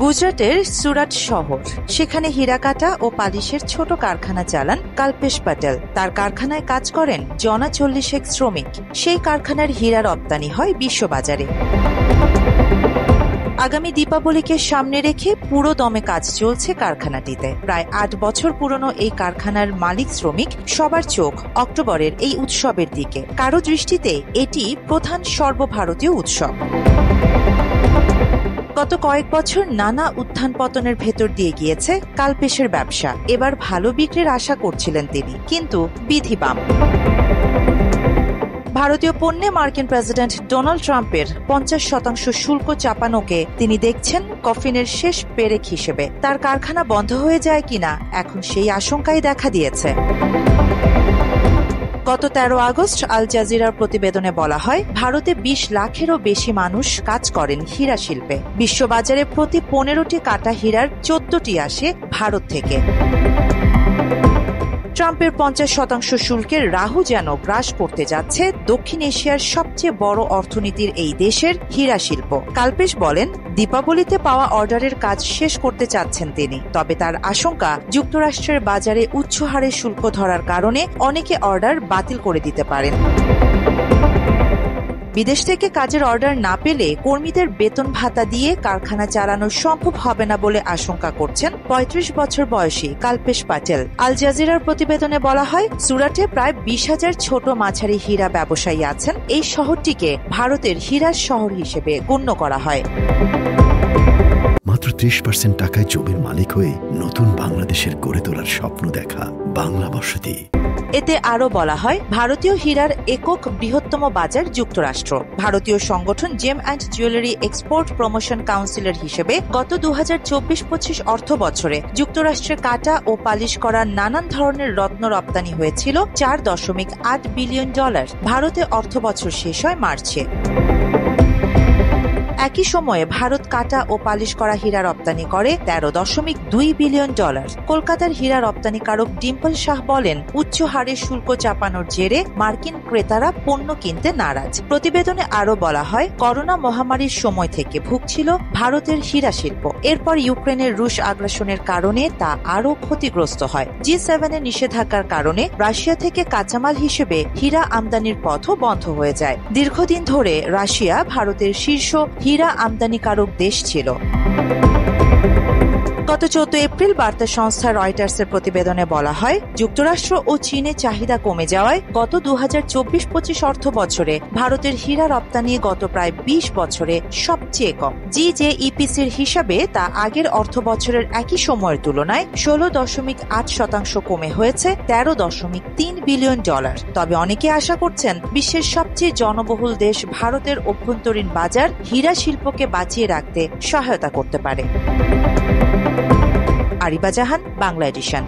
গুজরাটের সুরাট শহর, সেখানে হীরা কাটা ও পালিশের ছোট কারখানা চালান কল্পেশ প্যাটেল। তার কারখানায় কাজ করেন জনা 40 শ্রমিক। সেই কারখানার হীরা রপ্তানি হয় বিশ্ববাজারে। আগামী দীপাবলিকে সামনে রেখে পুরো দমে কাজ চলছে কারখানাটিতে। প্রায় 8 বছর পুরনো এই কারখানার মালিক শ্রমিক সবার চোখ অক্টোবরের এই উৎসবের দিকে। কারো দৃষ্টিতে এটি প্রধান সর্বভারতীয় উৎসব। গত কয়েক বছর নানা উত্থান পতনের ভেতর দিয়ে গিয়েছে কালপেশের ব্যবসা। এবার ভালো বিক্রির আশা করছিলেন তিনি, কিন্তু বিধি বাম। ভারতীয় পণ্যে মার্কিন প্রেসিডেন্ট ডোনাল্ড ট্রাম্পের 50% শুল্ক চাপানোকে তিনি দেখছেন কফিনের শেষ পেরেক হিসেবে। তার কারখানা বন্ধ হয়ে যায় কিনা এখন সেই আশঙ্কাই দেখা দিয়েছে। গত 13 আগস্ট আল জাজিরার প্রতিবেদনে বলা হয়, ভারতে 20 লাখেরও বেশি মানুষ কাজ করেন হীরা শিল্পে। বিশ্ববাজারে প্রতি 15টি কাটা হীরার 14টি আসে ভারত থেকে। ট্রাম্পের 50% শুল্কের রাহু যেন গ্রাস করতে যাচ্ছে দক্ষিণ এশিয়ার সবচেয়ে বড় অর্থনীতির এই দেশের হীরা শিল্প। কল্পেশ বলেন, দীপাবলিতে পাওয়া অর্ডারের কাজ শেষ করতে চাচ্ছেন তিনি। তবে তার আশঙ্কা, যুক্তরাষ্ট্রের বাজারে উচ্চ হারে শুল্ক ধরার কারণে অনেকে অর্ডার বাতিল করে দিতে পারেন। বিদেশ থেকে কাজের অর্ডার না পেলে কর্মীদের বেতন ভাতা দিয়ে কারখানা চালানো সম্ভব হবে না বলে আশঙ্কা করছেন 35 বছর বয়সী কল্পেশ প্যাটেল। আল জাজিরার প্রতিবেদনে বলা হয়, সুরাটে প্রায় 20,000 ছোট মাঝারি হীরা ব্যবসায়ী আছেন। এই শহরটিকে ভারতের হীরার শহর হিসেবে গণ্য করা হয়। মাত্র 30% টাকায় জমির মালিক হয়ে নতুন বাংলাদেশের গড়ে তোলার স্বপ্ন দেখা বাংলা বসতি। এতে আরও বলা হয়, ভারতীয় হীরার একক বৃহত্তম বাজার যুক্তরাষ্ট্র। ভারতীয় সংগঠন জেম অ্যান্ড জুয়েলারি এক্সপোর্ট প্রমোশন কাউন্সিলের হিসেবে গত 2024-25 অর্থ বছরে যুক্তরাষ্ট্রে কাটা ও পালিশ করা নানান ধরনের রত্ন রপ্তানি হয়েছিল $4.8 বিলিয়ন। ভারতে অর্থ বছর শেষ হয় মার্চে। একই সময়ে ভারত কাটা ও পালিশ করা হীরা রপ্তানি করে $13.2 বিলিয়ন। কলকাতার হীরা রপ্তানিকারক ডিম্পল শাহ বলেন, উচ্চ হারে শুল্ক চাপানোর জেরে মার্কিন ক্রেতারা পণ্য কিনতে নারাজ। প্রতিবেদনে আরও বলা হয়, করোনা মহামারীর সময় থেকে ভুগছিল ভারতের হীরা শিল্প। এরপর ইউক্রেনের রুশ আগ্রাসনের কারণে তা আরও ক্ষতিগ্রস্ত হয়। G7 এর নিষেধাজ্ঞার কারণে রাশিয়া থেকে কাঁচামাল হিসেবে হীরা আমদানির পথও বন্ধ হয়ে যায়। দীর্ঘদিন ধরে রাশিয়া ভারতের শীর্ষ হীরা আমদানিকারক দেশ ছিল। গত 14 এপ্রিল বার্তা সংস্থা রয়টার্সের প্রতিবেদনে বলা হয়, যুক্তরাষ্ট্র ও চীনে চাহিদা কমে যাওয়ায় গত 2024-25 অর্থ বছরে ভারতের হীরা রপ্তানি গত প্রায় 20 বছরে সবচেয়ে কম। জিজেইপিসির হিসাবে তা আগের অর্থ বছরের একই সময়ের তুলনায় 16.8% কমে হয়েছে $13.3 বিলিয়ন। তবে অনেকে আশা করছেন, বিশ্বের সবচেয়ে জনবহুল দেশ ভারতের অভ্যন্তরীণ বাজার হীরা শিল্পকে বাঁচিয়ে রাখতে সহায়তা করতে পারে। আরিবা জাহান, বাংলা এডিশন।